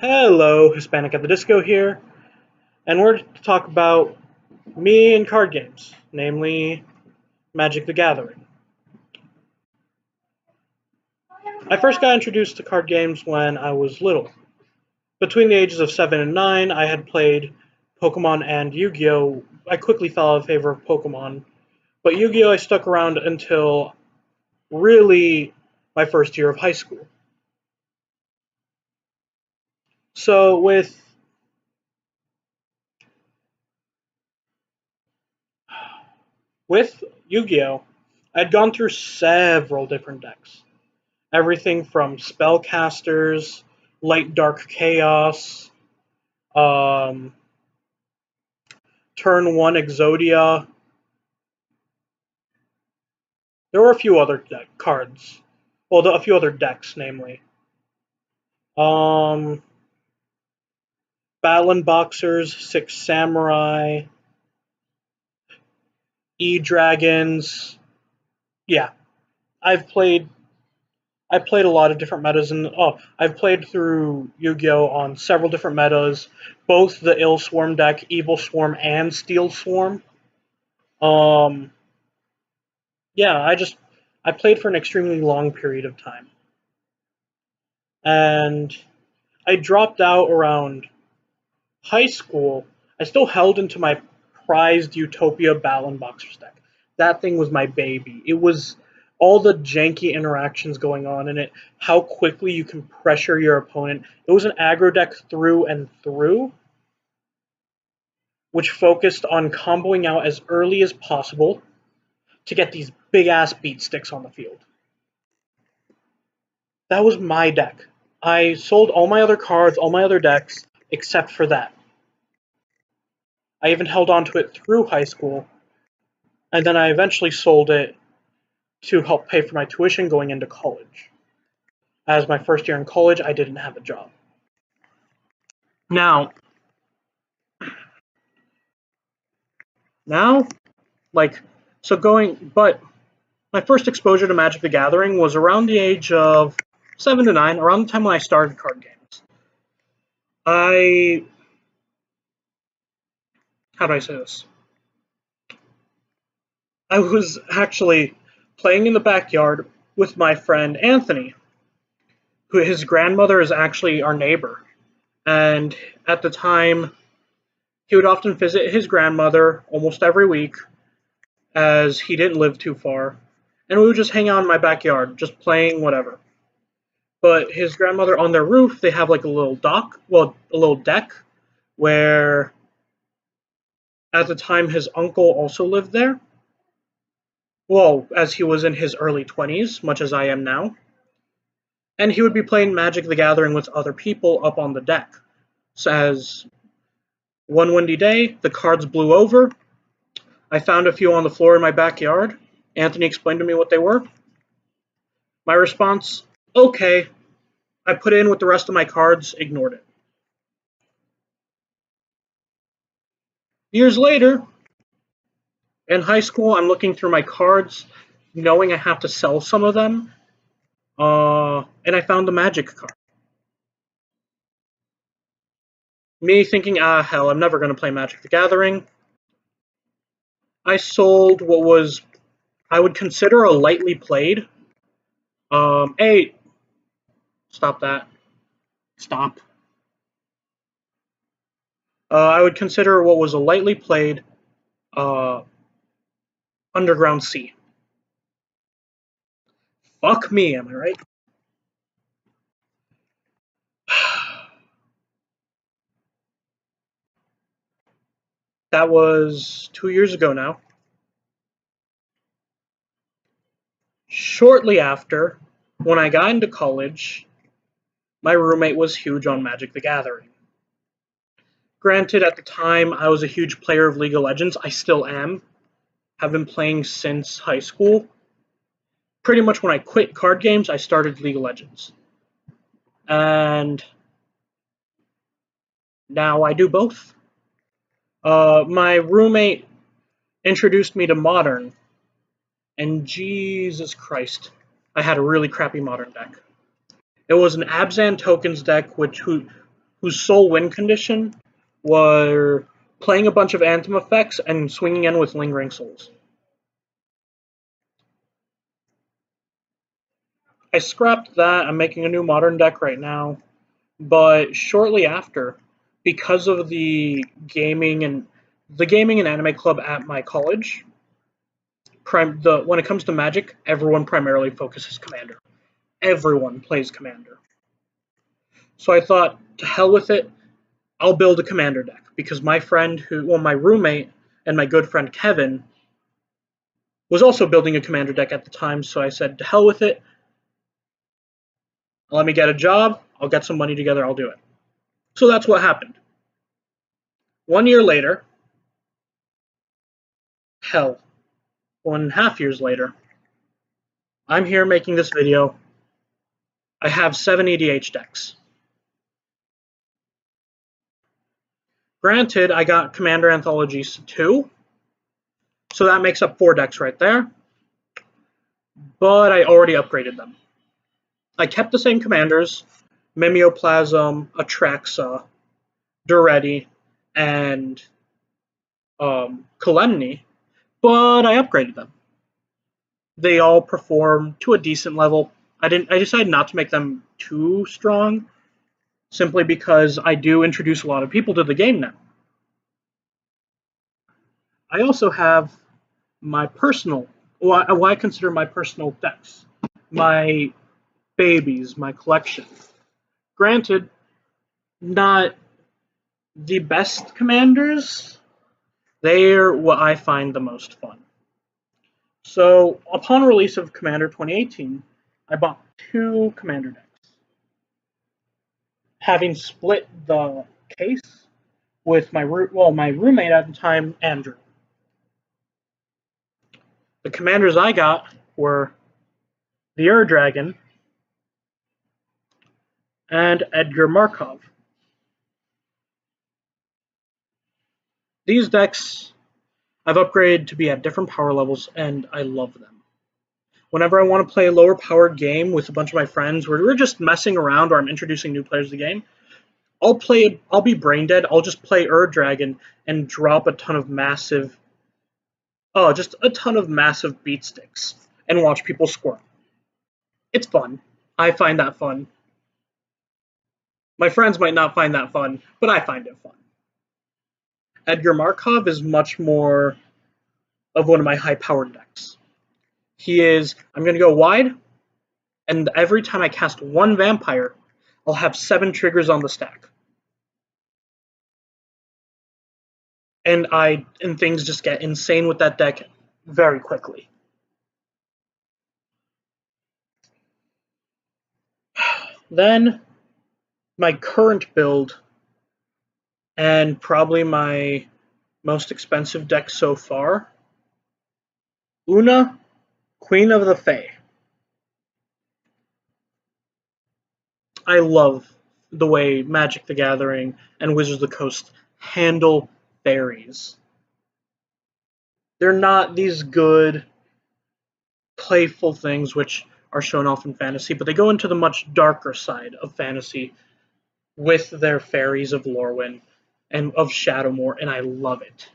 Hello, Hispanic at the Disco here, and we're to talk about me and card games, namely Magic the Gathering. I first got introduced to card games when I was little. Between the ages of 7 and 9, I had played Pokemon and Yu-Gi-Oh! I quickly fell out of favor of Pokemon, but Yu-Gi-Oh! I stuck around until really my first year of high school. So with Yu-Gi-Oh! I'd gone through several different decks. Everything from spellcasters, light dark chaos, um, turn one Exodia. There were a few other cards. Well, a few other decks, namely. Um, Battling Boxers, Six Samurai, E-Dragons. Yeah, I've played a lot of different metas, and I've played through Yu-Gi-Oh on several different metas, both the Ill Swarm deck, Evil Swarm, and Steel Swarm. Um, yeah, I played for an extremely long period of time, and I dropped out around high school. I still held into my prized Utopia Battling Boxers deck. That thing was my baby. It was all the janky interactions going on in it, how quickly you can pressure your opponent. It was an aggro deck through and through, which focused on comboing out as early as possible to get these big ass beat sticks on the field. That was my deck. I sold all my other cards, all my other decks, except for that. I even held on to it through high school, and then I eventually sold it to help pay for my tuition going into college. As my first year in college, I didn't have a job. Now, now, like, so going, but my first exposure to Magic the Gathering was around the age of 7 to 9, around the time when I started card games. How do I say this? I was actually playing in the backyard with my friend Anthony, who his grandmother is actually our neighbor. And at the time, he would often visit his grandmother almost every week, as he didn't live too far. And we would just hang out in my backyard, just playing whatever. But his grandmother, on their roof, they have like a little a little deck, where at the time his uncle also lived there. Well, as he was in his early 20s, much as I am now. And he would be playing Magic the Gathering with other people up on the deck. So as one windy day, the cards blew over. I found a few on the floor in my backyard. Anthony explained to me what they were. My response, okay. I put it in with the rest of my cards, ignored it. Years later, in high school, I'm looking through my cards, knowing I have to sell some of them, and I found the Magic card. Me thinking, hell, I'm never going to play Magic the Gathering. I sold what was, I would consider a lightly played. Hey, stop that. Stop. I would consider what was a lightly played uh, Underground Sea. Fuck me, am I right? That was 2 years ago now. Shortly after, when I got into college, my roommate was huge on Magic the Gathering. Granted, at the time, I was a huge player of League of Legends. I still am. Have been playing since high school. Pretty much when I quit card games, I started League of Legends. And now I do both. My roommate introduced me to Modern, and Jesus Christ, I had a really crappy Modern deck. It was an Abzan Tokens deck, whose sole win condition were playing a bunch of Anthem effects and swinging in with Lingering Souls. I scrapped that. I'm making a new modern deck right now. But shortly after, because of the gaming and anime club at my college, when it comes to Magic, everyone primarily focuses Commander. Everyone plays Commander. So I thought, to hell with it, I'll build a Commander deck. Because my roommate and my good friend Kevin was also building a Commander deck at the time, so I said, to hell with it, let me get a job, I'll get some money together, I'll do it. So that's what happened. 1 year later, 1.5 years later, I'm here making this video. I have 7 EDH decks. Granted, I got Commander Anthologies 2, so that makes up 4 decks right there, but I already upgraded them. I kept the same commanders, Mimeoplasm, Atraxa, Duretti, and Kalemny, but I upgraded them. They all perform to a decent level. I decided not to make them too strong, simply because I do introduce a lot of people to the game now. I also have my personal, what I consider my personal decks, my babies, my collection. Granted, not the best commanders, they're what I find the most fun. So, upon release of Commander 2018, I bought 2 Commander decks. Having split the case with my roommate at the time, Andrew. The commanders I got were the Ur-Dragon and Edgar Markov. These decks I've upgraded to be at different power levels, and I love them. Whenever I want to play a lower powered game with a bunch of my friends where we're just messing around or I'm introducing new players to the game, I'll be brain dead, I'll just play Ur-Dragon and drop a ton of massive beat sticks and watch people squirm. It's fun. I find that fun. My friends might not find that fun, but I find it fun. Edgar Markov is much more of one of my high-powered decks. I'm going to go wide, and every time I cast 1 vampire, I'll have 7 triggers on the stack. And things just get insane with that deck very quickly. Then, my current build, and probably my most expensive deck so far, Una, Queen of the Fae. I love the way Magic the Gathering and Wizards of the Coast handle fairies. They're not these good, playful things which are shown off in fantasy, but they go into the much darker side of fantasy with their fairies of Lorwyn and of Shadowmoor, and I love it.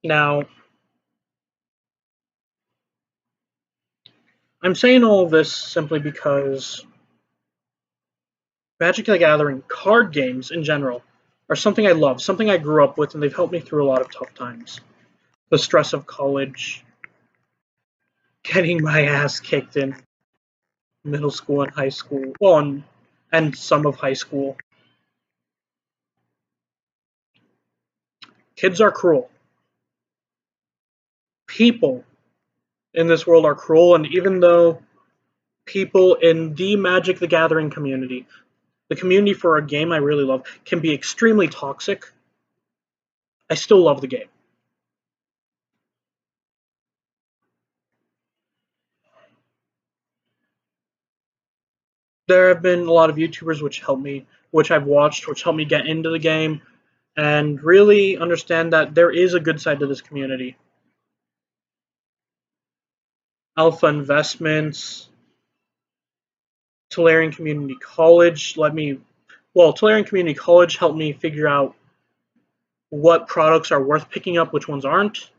Now, I'm saying all of this simply because Magic the Gathering card games in general are something I love, something I grew up with, and they've helped me through a lot of tough times. The stress of college, getting my ass kicked in middle school and high school, and some of high school. Kids are cruel. People in this world are cruel, and even though people in the Magic the Gathering community, the community for a game I really love, can be extremely toxic, I still love the game. There have been a lot of YouTubers which I've watched, which helped me get into the game, and really understand that there is a good side to this community. Alpha Investments, Tolarian Community College Tolarian Community College helped me figure out what products are worth picking up, which ones aren't.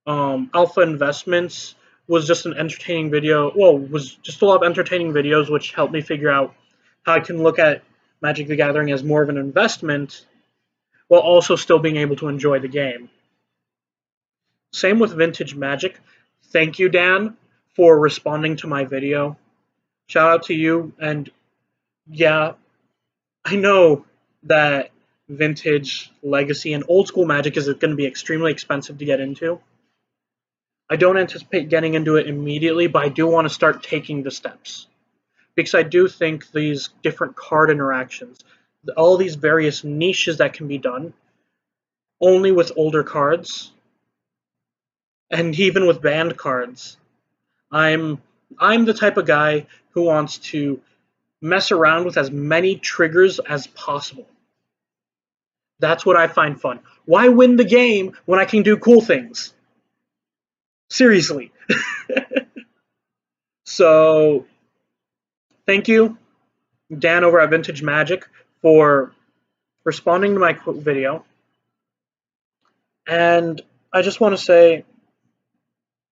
Alpha Investments was just an entertaining video. Well, was just a lot of entertaining videos, which helped me figure out how I can look at Magic the Gathering as more of an investment, while also still being able to enjoy the game. Same with Vintage Magic. Thank you, Dan, for responding to my video. Shout out to you. And yeah, I know that Vintage, Legacy, and Old School Magic is going to be extremely expensive to get into. I don't anticipate getting into it immediately, but I do want to start taking the steps. Because I do think these different card interactions, all these various niches that can be done, only with older cards, and even with banned cards, I'm the type of guy who wants to mess around with as many triggers as possible. That's what I find fun. Why win the game when I can do cool things? Seriously. So, thank you, Dan over at Vintage Magic, for responding to my video. And I just want to say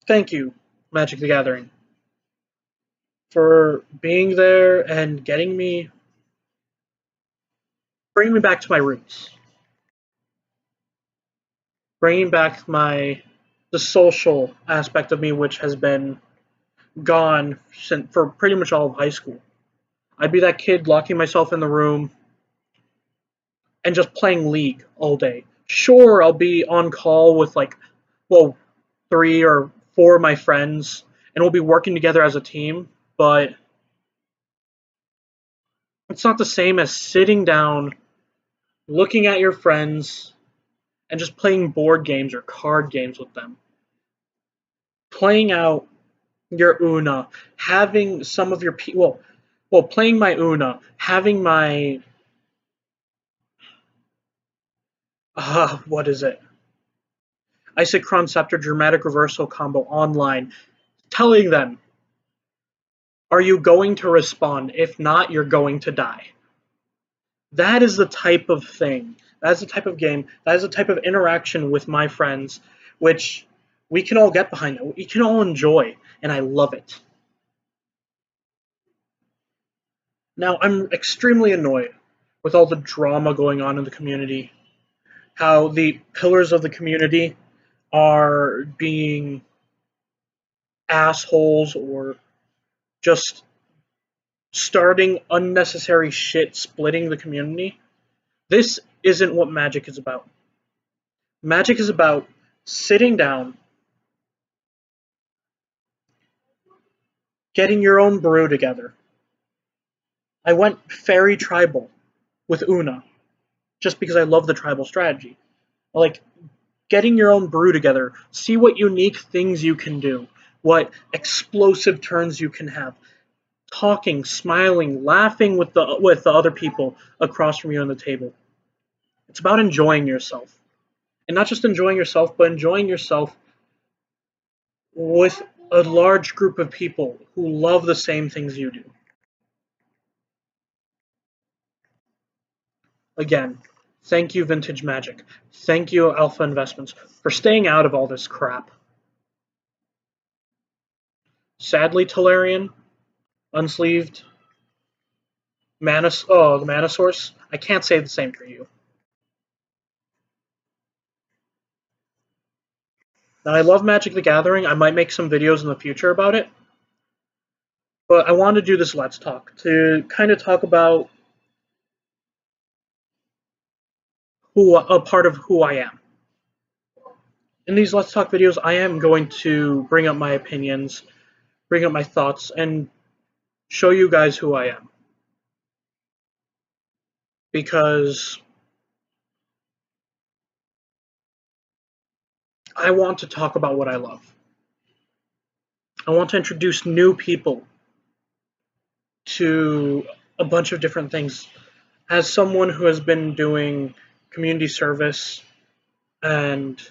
thank you, Magic the Gathering, for being there and bringing me back to my roots. Bringing back the social aspect of me, which has been gone for pretty much all of high school. I'd be that kid locking myself in the room and just playing League all day. Sure, I'll be on call with 3 or 4 of my friends, and we'll be working together as a team, but it's not the same as sitting down, looking at your friends, and just playing board games or card games with them. Playing out your Una, having some of your people, playing my Una, having my what is it? Isochron Scepter Dramatic Reversal combo online, telling them, are you going to respond? If not, you're going to die. That is the type of thing, that is the type of game, that is the type of interaction with my friends, which we can all get behind, we can all enjoy, and I love it. Now, I'm extremely annoyed with all the drama going on in the community, how the pillars of the community are being assholes or just starting unnecessary shit, splitting the community. This isn't what Magic is about. Magic is about sitting down, getting your own brew together. I went Fairy Tribal with Una, just because I love the tribal strategy. Like, getting your own brew together, see what unique things you can do, what explosive turns you can have, talking, smiling, laughing with the other people across from you on the table. It's about enjoying yourself. And not just enjoying yourself, but enjoying yourself with a large group of people who love the same things you do. Again, thank you, Vintage Magic. Thank you, Alpha Investments, for staying out of all this crap. Sadly, Tolarian, Unsleeved, the Mana Source, I can't say the same for you. Now, I love Magic the Gathering. I might make some videos in the future about it. But I want to do this Let's Talk to kind of talk about a part of who I am. In these Let's Talk videos, I am going to bring up my opinions, bring up my thoughts, and show you guys who I am. Because I want to talk about what I love. I want to introduce new people to a bunch of different things. As someone who has been doing community service and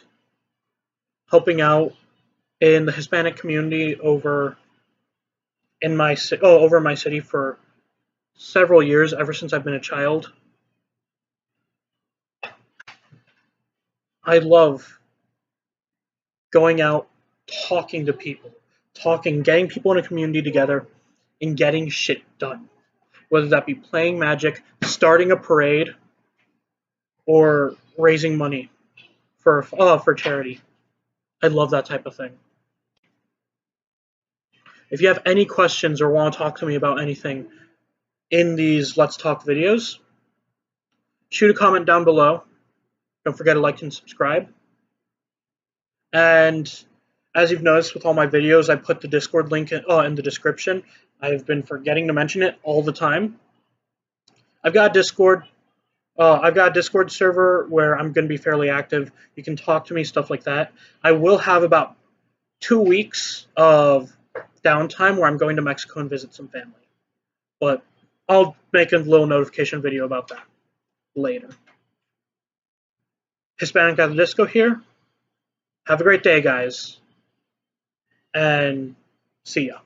helping out in the Hispanic community over in my over my city for several years, ever since I've been a child. I love going out, talking to people, getting people in a community together, and getting shit done. Whether that be playing Magic, starting a parade, or raising money for charity. I love that type of thing. If you have any questions or want to talk to me about anything in these Let's Talk videos, shoot a comment down below. Don't forget to like and subscribe. And as you've noticed with all my videos, I put the Discord link in the description. I've been forgetting to mention it all the time. I've got a Discord. I've got a Discord server where I'm going to be fairly active. You can talk to me, stuff like that. I will have about 2 weeks of downtime where I'm going to Mexico and visit some family. But I'll make a little notification video about that later. Hispanic Guy the Disco here. Have a great day, guys. And see ya.